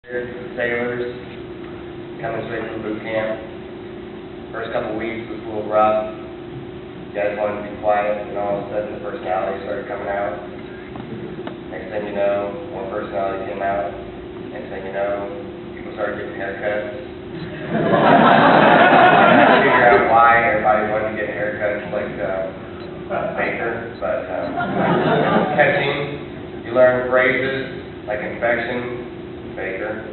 Here's the sailors coming straight from boot camp. First couple weeks was a little rough. You guys wanted to be quiet, and all of a sudden the personality started coming out. Next thing you know, more personality came out. Next thing you know, people started getting haircuts. I figure out why everybody wanted to get haircuts like Baker, but catching, you learn phrases like infection. Baker,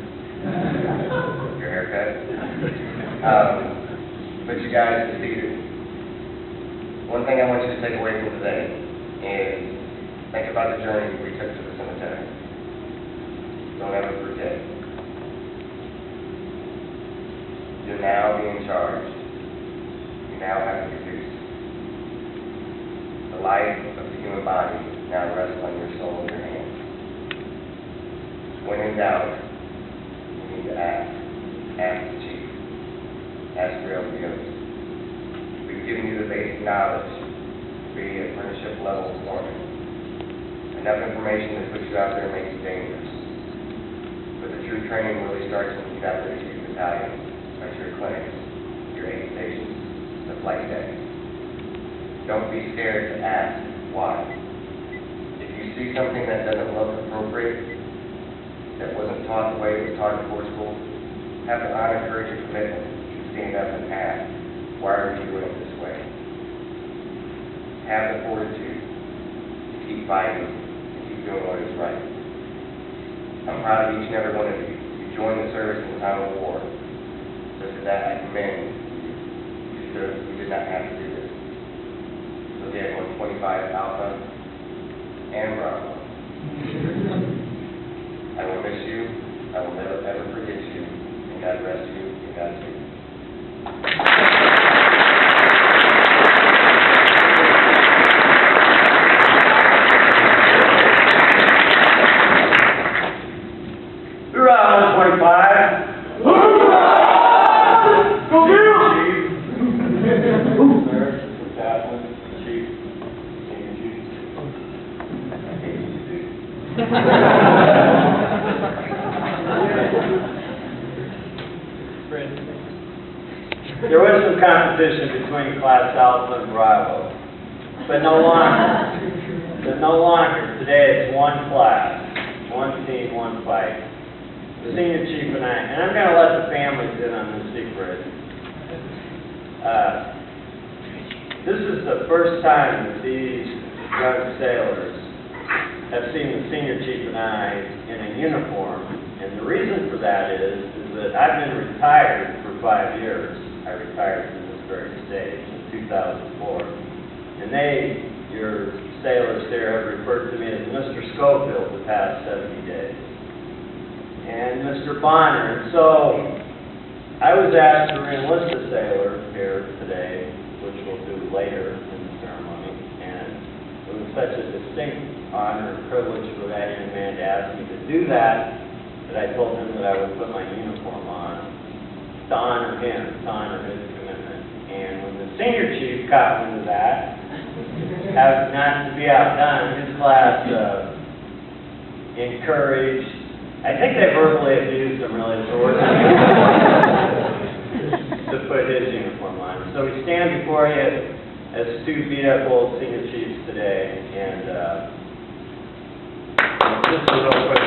your haircut. But you guys succeeded. One thing I want you to take away from today is think about the journey we took to the cemetery. Don't ever forget. You're now being charged. You now have to produce. The life of the human body now rests on your soul and your hands. When in doubt, you need to ask. Ask the chief. Ask for LPOs. We've given you the basic knowledge to be apprenticeship level foreman. Enough information to put you out there makes you dangerous. But the true training really starts when you get out there to your battalion, at your clinics, your aid stations, the flight deck. Don't be scared to ask why. If you see something that doesn't look appropriate, that wasn't taught the way it was taught in Corps school, have the honor, courage, and commitment to stand up and ask, why are you doing it this way? Have the fortitude to keep fighting and keep doing what is right. I'm proud of each and every one of you. You joined the service in the time of war. So for that, I commend you. You did not have to do this. So again, 125 Alpha and Bravo. I will miss you. I will never, ever forget you. And God rest you and Godspeed. Hoorah, 125. Hoorah! Skofield! Sir, Captain, Chief, Senior Chief. I hate you, dude. There was some competition between Class Alpha and Bravo, but no longer. Today it's one class, one team, one fight. The Senior Chief and I'm going to let the families in on the secret. This is the first time that these young sailors have seen the Senior Chief and I in a uniform, and the reason for that is that I've been retired for 5 years. I retired from this very stage in 2004. And your sailors there have referred to me as Mr. Skofield the past 70 days. And Mr. Bonner. And so I was asked to re-enlist a sailor here today, which we'll do later in the ceremony. And it was such a distinct honor and privilege for that young man to ask me to do that I told him that I would put my uniform on to honor him, to honor his commitment. And when the Senior Chief caught wind of that, not to be outdone, his class encouraged, I think they verbally abused him really for to put his uniform on. So we stand before you as two beat-up old Senior Chiefs today, and just a little quick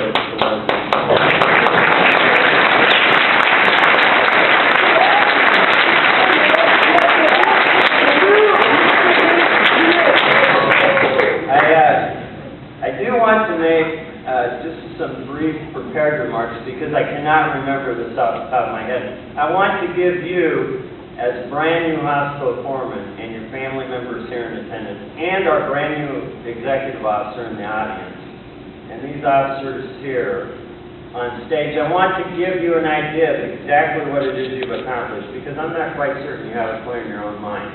I do want to make just some brief prepared remarks because I cannot remember this off the top of my head. I want to give you, as brand new hospital foreman and your family members here in attendance, and our brand new executive officer in the audience, and these officers here on stage, I want to give you an idea of exactly what it is you've accomplished, because I'm not quite certain you have it clear in your own mind.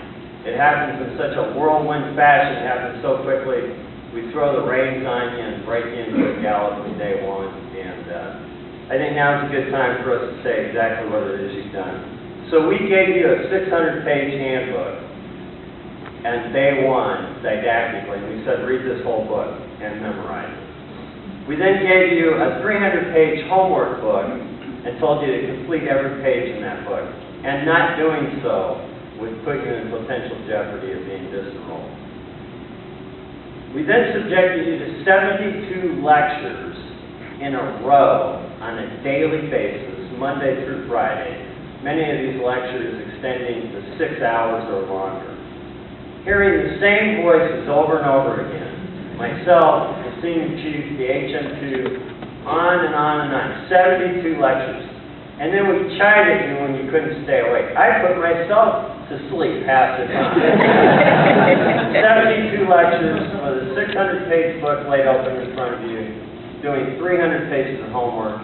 It happens in such a whirlwind fashion, it happens so quickly. We throw the reins on you and break you into a gallop from day one, and I think now is a good time for us to say exactly what it is you've done. So we gave you a 600-page handbook on day one, didactically, and we said read this whole book and memorize it. We then gave you a 300-page homework book and told you to complete every page in that book. And not doing so would put you in potential jeopardy of being disenrolled. We then subjected you to 72 lectures in a row on a daily basis, Monday through Friday, many of these lectures extending to 6 hours or longer. Hearing the same voices over and over again, myself, the Senior Chief, the HM2, on and on and on, 72 lectures. And then we chided you when you couldn't stay awake. I put myself to sleep half the time. 72 lectures with a 600-page book laid open in front of you, doing 300 pages of homework.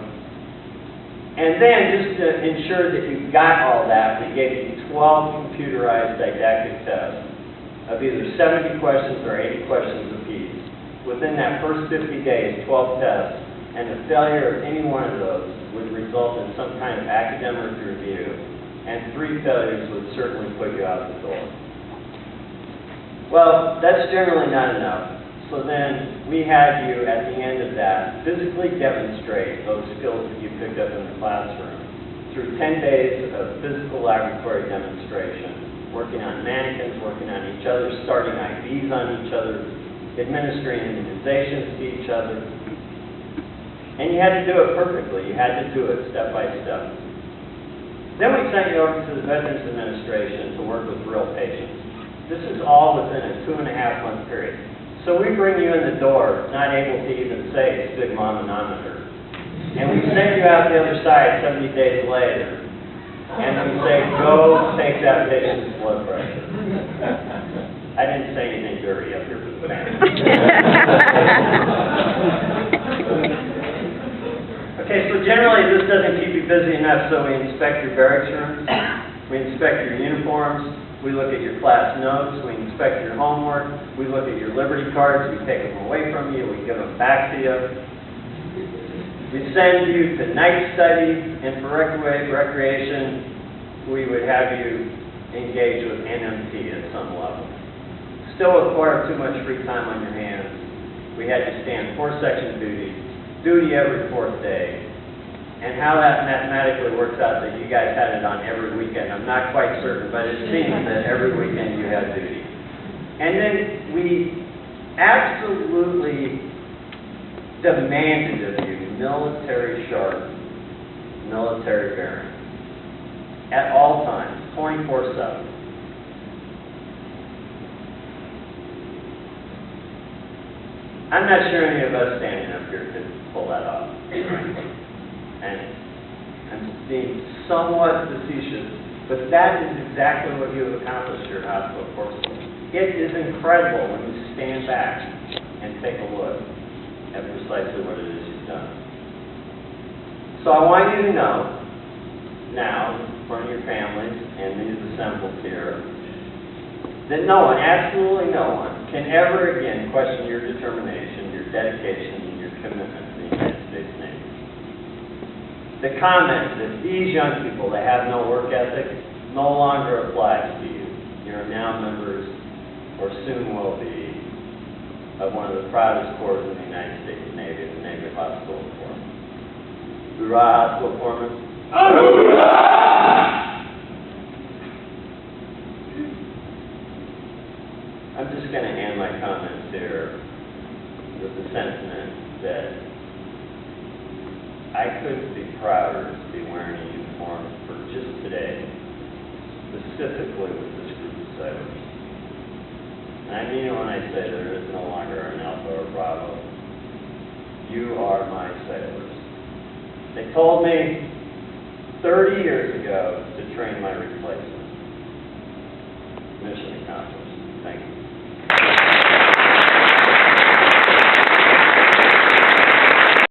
And then, just to ensure that you got all that, we gave you 12 computerized didactic tests of either 70 questions or 80 questions apiece. Within that first 50 days, 12 tests, and the failure of any one of those would result in some kind of academic review, and 3 failures would certainly put you out the door. Well, that's generally not enough. So then we had you, at the end of that, physically demonstrate those skills that you picked up in the classroom through 10 days of physical laboratory demonstration, working on mannequins, working on each other, starting IVs on each other, administering immunizations to each other. And you had to do it perfectly. You had to do it step by step. Then we sent you over to the Veterans Administration to work with real patients. This is all within a 2.5-month period. So we bring you in the door, not able to even say stigmometer. And we send you out the other side 70 days later. And we say, go take that patient's blood pressure. I didn't say anything dirty up here for the family. Okay, so generally this doesn't keep you busy enough, so we inspect your barracks rooms, we inspect your uniforms, we look at your class notes, we inspect your homework, we look at your Liberty cards, we take them away from you, we give them back to you. We send you to night study, and for recreation, we would have you engage with NMT at some level. Still require too much free time on your hands. We had you stand 4-section duty every 4th day. And how that mathematically works out that you guys had it on every weekend, I'm not quite certain, but it seems that every weekend you had duty. And then we absolutely demanded of you military sharp, military bearing, at all times, 24/7. I'm not sure any of us standing up here could pull that off. And I'm being somewhat facetious, but that is exactly what you have accomplished here at Hospital Corps. It is incredible when you stand back and take a look at precisely what it is you've done. So I want you to know, now, in front of your families and these assembled here, that no one, absolutely no one, can ever again question your determination, your dedication, and your commitment to the United States Navy. The comment that these young people that have no work ethic no longer applies to you. You're now members, or soon will be, of one of the proudest corps in the United States Navy, the Navy Hospital Corps. Hoorah, Hospital Corpsmen. I'm just going to end my comments here with the sentiment that I couldn't be prouder to be wearing a uniform for just today, specifically with this group of sailors. And I mean it when I say there is no longer an Alpha or Bravo. You are my sailors. They told me 30 years ago to train my replacement. Mission accomplished. Thank you.